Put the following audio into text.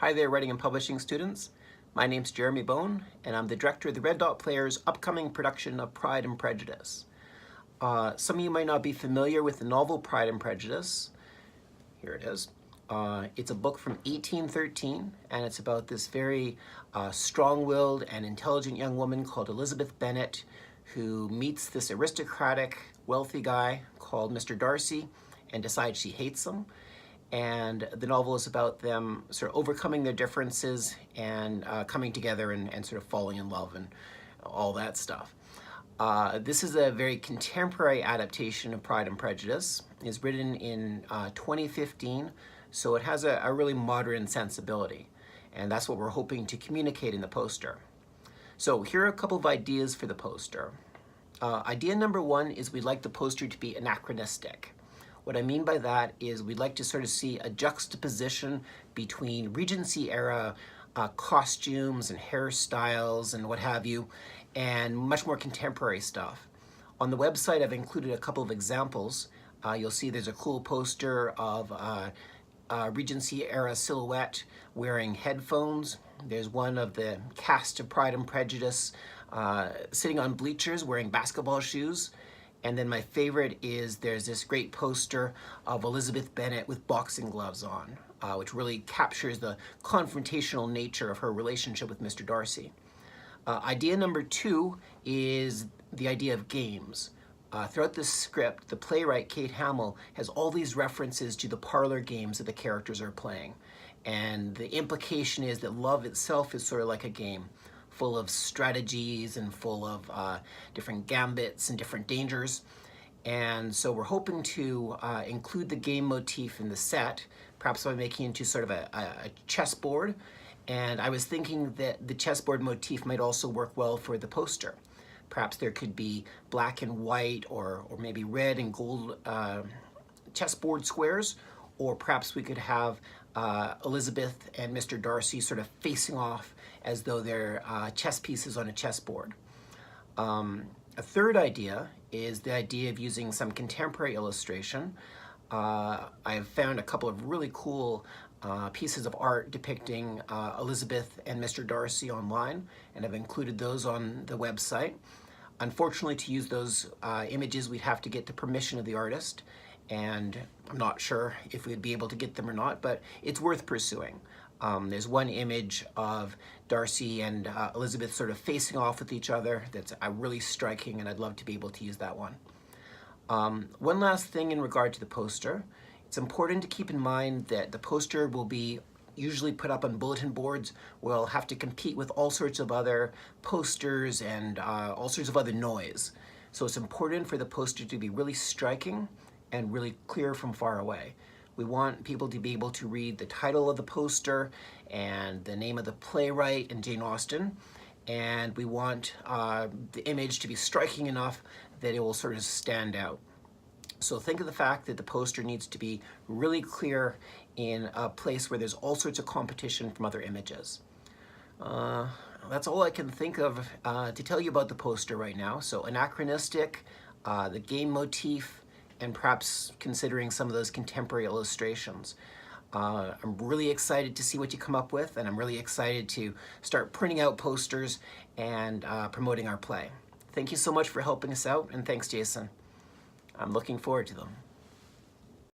Hi there, writing and publishing students. My name's Jeremy Bone, and I'm the director of the Red Dot Players' upcoming production of Pride and Prejudice. Some of you might not be familiar with the novel Pride and Prejudice. Here it is. It's a book from 1813, and it's about this very strong-willed and intelligent young woman called Elizabeth Bennet, who meets this aristocratic, wealthy guy called Mr. Darcy and decides she hates him. And the novel is about them sort of overcoming their differences and coming together and sort of falling in love and all that stuff. This is a very contemporary adaptation of Pride and Prejudice. It's written in 2015, so it has a really modern sensibility. And that's what we're hoping to communicate in the poster. So here are a couple of ideas for the poster. Idea number one is we'd like the poster to be anachronistic. What I mean by that is we'd like to sort of see a juxtaposition between Regency era costumes and hairstyles and what have you, and much more contemporary stuff. On the website, I've included a couple of examples. You'll see there's a cool poster of Regency era silhouette wearing headphones. There's one of the cast of Pride and Prejudice sitting on bleachers wearing basketball shoes. And then my favorite is there's this great poster of Elizabeth Bennet with boxing gloves on, which really captures the confrontational nature of her relationship with Mr. Darcy. Idea number two is the idea of games. Throughout this script, the playwright, Kate Hamill, has all these references to the parlor games that the characters are playing. And the implication is that love itself is sort of like a game, full of strategies and full of different gambits and different dangers. And so we're hoping to include the game motif in the set, perhaps by making it into sort of a chessboard. And I was thinking that the chessboard motif might also work well for the poster. Perhaps there could be black and white or maybe red and gold chessboard squares, or perhaps we could have Elizabeth and Mr. Darcy sort of facing off as though they're chess pieces on a chessboard. A third idea is the idea of using some contemporary illustration. I've found a couple of really cool pieces of art depicting Elizabeth and Mr. Darcy online, and I've included those on the website. Unfortunately, to use those images, we'd have to get the permission of the artist, and I'm not sure if we'd be able to get them or not, but it's worth pursuing. There's one image of Darcy and Elizabeth sort of facing off with each other that's really striking, and I'd love to be able to use that one. One last thing in regard to the poster. It's important to keep in mind that the poster will be usually put up on bulletin boards. We'll have to compete with all sorts of other posters and all sorts of other noise. So it's important for the poster to be really striking and really clear from far away. We want people to be able to read the title of the poster and the name of the playwright and Jane Austen. And we want the image to be striking enough that it will sort of stand out. So think of the fact that the poster needs to be really clear in a place where there's all sorts of competition from other images. That's all I can think of to tell you about the poster right now. So anachronistic, the game motif, and perhaps considering some of those contemporary illustrations. I'm really excited to see what you come up with, and I'm really excited to start printing out posters and promoting our play. Thank you so much for helping us out, and thanks, Jason. I'm looking forward to them.